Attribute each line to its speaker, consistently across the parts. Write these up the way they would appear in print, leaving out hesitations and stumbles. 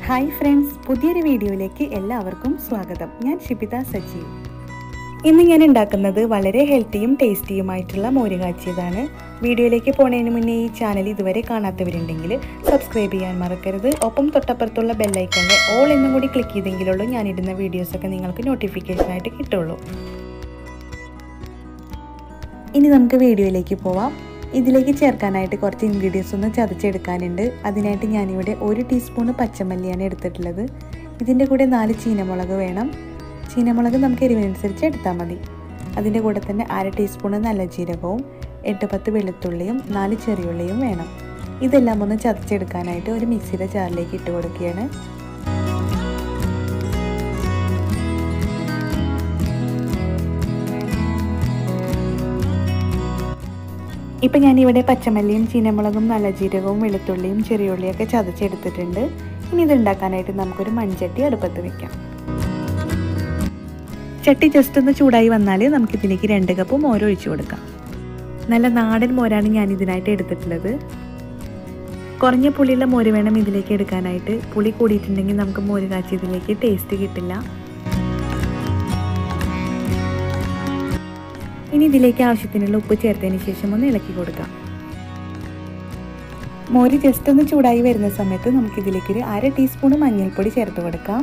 Speaker 1: Hi friends, പുതിയൊരു വീഡിയോയിലേക്ക് എല്ലാവർക്കും സ്വാഗതം. ഞാൻ ഷിബിത സജീവ്. ഇന്ന് ഞാൻ ഉണ്ടാക്കുന്നത് വളരെ ഹെൽത്തിയും ടേസ്റ്റിയുമായിട്ടുള്ള മോര് കാച്ചിയതാണ്. വീഡിയോയിലേക്ക് പോകുന്നതിന് മുന്നേ ഈ ചാനൽ ഇതുവരെ കാണാത്തവരുണ്ടെങ്കിൽ സബ്സ്ക്രൈബ് ചെയ്യാൻ മറക്കരുത്. ഒപ്പം തൊട്ടപ്പുറത്തുള്ള ബെല്ലൈക്കണിൽ ഓൾ എന്നും കൂടി ക്ലിക്ക് ചെയ്തെങ്കിലുള്ളൂ ഞാനിടുന്ന വീഡിയോസൊക്കെ നിങ്ങൾക്ക് നോട്ടിഫിക്കേഷനായിട്ട് കിട്ടുള്ളൂ. ഇനി നമുക്ക് വീഡിയോയിലേക്ക് പോവാം. ഇതിലേക്ക് ചേർക്കാനായിട്ട് കുറച്ച് ഇൻഗ്രീഡിയൻസ് ഒന്ന് ചതച്ചെടുക്കാനുണ്ട്. അതിനായിട്ട് ഞാനിവിടെ 1 ടീസ്പൂൺ പച്ചമല്ലിയാണ് എടുത്തിട്ടുള്ളത്. ഇതിൻ്റെ കൂടെ 4 ചീനമുളക് വേണം. ചീനമുളക് നമുക്ക് എരിവിനനുസരിച്ച് എടുത്താൽ മതി. അതിൻ്റെ കൂടെ തന്നെ 1/2 ടീസ്പൂൺ നല്ല ജീരകവും 8-10 വെളുത്തുള്ളിയും 4 ചെറിയുള്ളിയും വേണം. ഇതെല്ലാം ഒന്ന് ചതച്ചെടുക്കാനായിട്ട് ഒരു മിക്സിയുടെ ജാറിലേക്ക് ഇട്ട് കൊടുക്കുകയാണ്. ഇപ്പം ഞാനിവിടെ പച്ചമല്ലിയും ചീനമുളകും നല്ല ജീരകവും വെളുത്തുള്ളിയും ചെറിയുള്ളിയൊക്കെ ചതച്ചെടുത്തിട്ടുണ്ട്. ഇനി ഇത് ഉണ്ടാക്കാനായിട്ട് നമുക്കൊരു മൺചട്ടി അടുപ്പത്ത് വെക്കാം. ചട്ടി ജസ്റ്റ് ഒന്ന് ചൂടായി വന്നാൽ നമുക്കിതിലേക്ക് 2 കപ്പ് മോര് ഒഴിച്ചു കൊടുക്കാം. നല്ല നാടൻ മോരാണ് ഞാൻ ഇതിനായിട്ട് എടുത്തിട്ടുള്ളത്. കുറഞ്ഞ പുളിയുള്ള മോര് വേണം ഇതിലേക്ക് എടുക്കാനായിട്ട്. പുളി കൂടിയിട്ടുണ്ടെങ്കിൽ നമുക്ക് മോര് കാച്ചിയതിലേക്ക് ടേസ്റ്റ് കിട്ടില്ല. ഇനി ഇതിലേക്ക് ആവശ്യത്തിനുള്ള ഉപ്പ് ചേർത്തതിന് ശേഷം ഒന്ന് ഇളക്കി കൊടുക്കാം. മോര് ജസ്റ്റ് ഒന്ന് ചൂടായി വരുന്ന സമയത്ത് നമുക്കിതിലേക്ക് 1/2 ടീസ്പൂൺ മഞ്ഞൾപ്പൊടി ചേർത്ത് കൊടുക്കാം.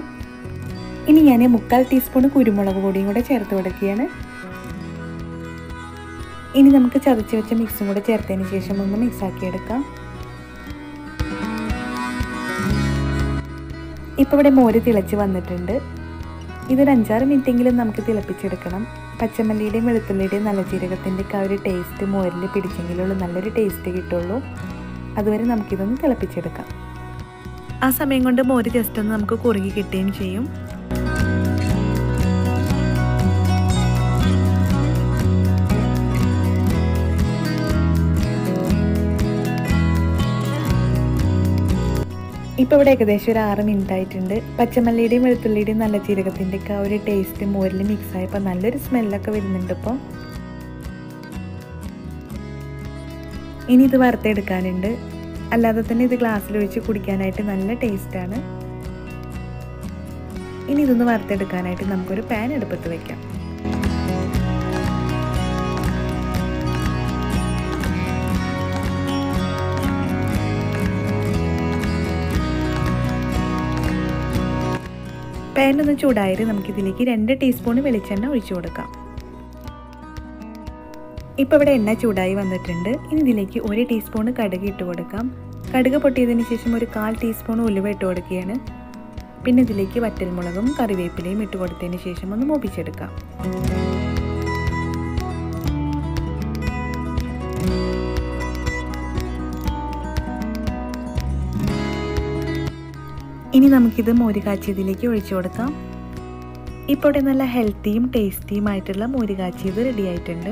Speaker 1: ഇനി ഞാൻ 3/4 ടീസ്പൂൺ കുരുമുളക് പൊടിയും കൂടെ ചേർത്ത് കൊടുക്കുകയാണ്. ഇനി നമുക്ക് ചതച്ച് വെച്ച മിക്സും കൂടെ ചേർത്തതിന് ശേഷം ഒന്ന് മിക്സാക്കി എടുക്കാം. ഇപ്പോൾ ഇവിടെ മോര് തിളച്ച് വന്നിട്ടുണ്ട്. ഇതൊരു 5-6 മിനിറ്റെങ്കിലും നമുക്ക് തിളപ്പിച്ചെടുക്കണം. പച്ചമല്ലിയുടെയും വെളുത്തുള്ളിയുടെയും നല്ല ജീരകത്തിൻ്റെയൊക്കെ ആ ഒരു ടേസ്റ്റ് മോരിൽ പിടിച്ചെങ്കിലുള്ള നല്ലൊരു ടേസ്റ്റ് കിട്ടുള്ളൂ. അതുവരെ നമുക്കിതൊന്ന് തിളപ്പിച്ചെടുക്കാം. ആ സമയം കൊണ്ട് മോര് ജസ്റ്റ് ഒന്ന് നമുക്ക് കുറുകി കിട്ടുകയും ചെയ്യും. ഇപ്പോൾ ഇവിടെ ഏകദേശം ഒരു 6 മിനിറ്റ് ആയിട്ടുണ്ട്. പച്ചമല്ലിയുടെയും വെളുത്തുള്ളിയുടെയും നല്ല ജീരകത്തിൻ്റെയൊക്കെ ആ ഒരു ടേസ്റ്റ് മോരിൽ മിക്സായപ്പോൾ നല്ലൊരു സ്മെല്ലൊക്കെ വരുന്നുണ്ട്. ഇപ്പോൾ ഇനി ഇത് വറുത്തെടുക്കാനുണ്ട്. അല്ലാതെ തന്നെ ഇത് ഗ്ലാസ്സിലൊഴിച്ച് കുടിക്കാനായിട്ട് നല്ല ടേസ്റ്റാണ്. ഇനി ഇതൊന്ന് വറുത്തെടുക്കാനായിട്ട് നമുക്കൊരു പാൻ അടുപ്പത്ത് വയ്ക്കാം. പാൻ ഒന്ന് ചൂടായിട്ട് നമുക്കിതിലേക്ക് 2 ടീസ്പൂൺ വെളിച്ചെണ്ണ ഒഴിച്ചു കൊടുക്കാം. ഇപ്പോൾ ഇവിടെ എണ്ണ ചൂടായി വന്നിട്ടുണ്ട്. ഇനി ഇതിലേക്ക് 1 ടീസ്പൂൺ കടുക് ഇട്ട് കൊടുക്കാം. കടുക് പൊട്ടിയതിന് ശേഷം ഒരു 1/4 ടീസ്പൂൺ ഉലുവ ഇട്ട് കൊടുക്കുകയാണ്. പിന്നെ ഇതിലേക്ക് വറ്റൽമുളകും കറിവേപ്പിലയും ഇട്ട് കൊടുത്തതിന് ശേഷം ഒന്ന് മൂപ്പിച്ചെടുക്കാം. ഇനി നമുക്കിത് മോര് കാച്ചിയതിലേക്ക് ഒഴിച്ചു കൊടുക്കാം. ഇപ്പോൾ ഇവിടെ നല്ല ഹെൽത്തിയും ടേസ്റ്റിയുമായിട്ടുള്ള മോര് കാച്ചിയത് റെഡി ആയിട്ടുണ്ട്.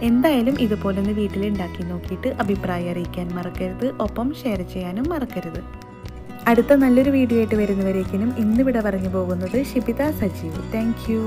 Speaker 1: എന്തായാലും ഇതുപോലെ ഒന്ന് വീട്ടിൽ ഉണ്ടാക്കി നോക്കിയിട്ട് അഭിപ്രായം അറിയിക്കാൻ മറക്കരുത്. ഒപ്പം ഷെയർ ചെയ്യാനും മറക്കരുത്. അടുത്ത നല്ലൊരു വീഡിയോ ആയിട്ട് വരുന്നവരേക്കിനും ഇന്നിവിടെ പറഞ്ഞു പോകുന്നത് ഷിബിത സജീവ്. Thank you.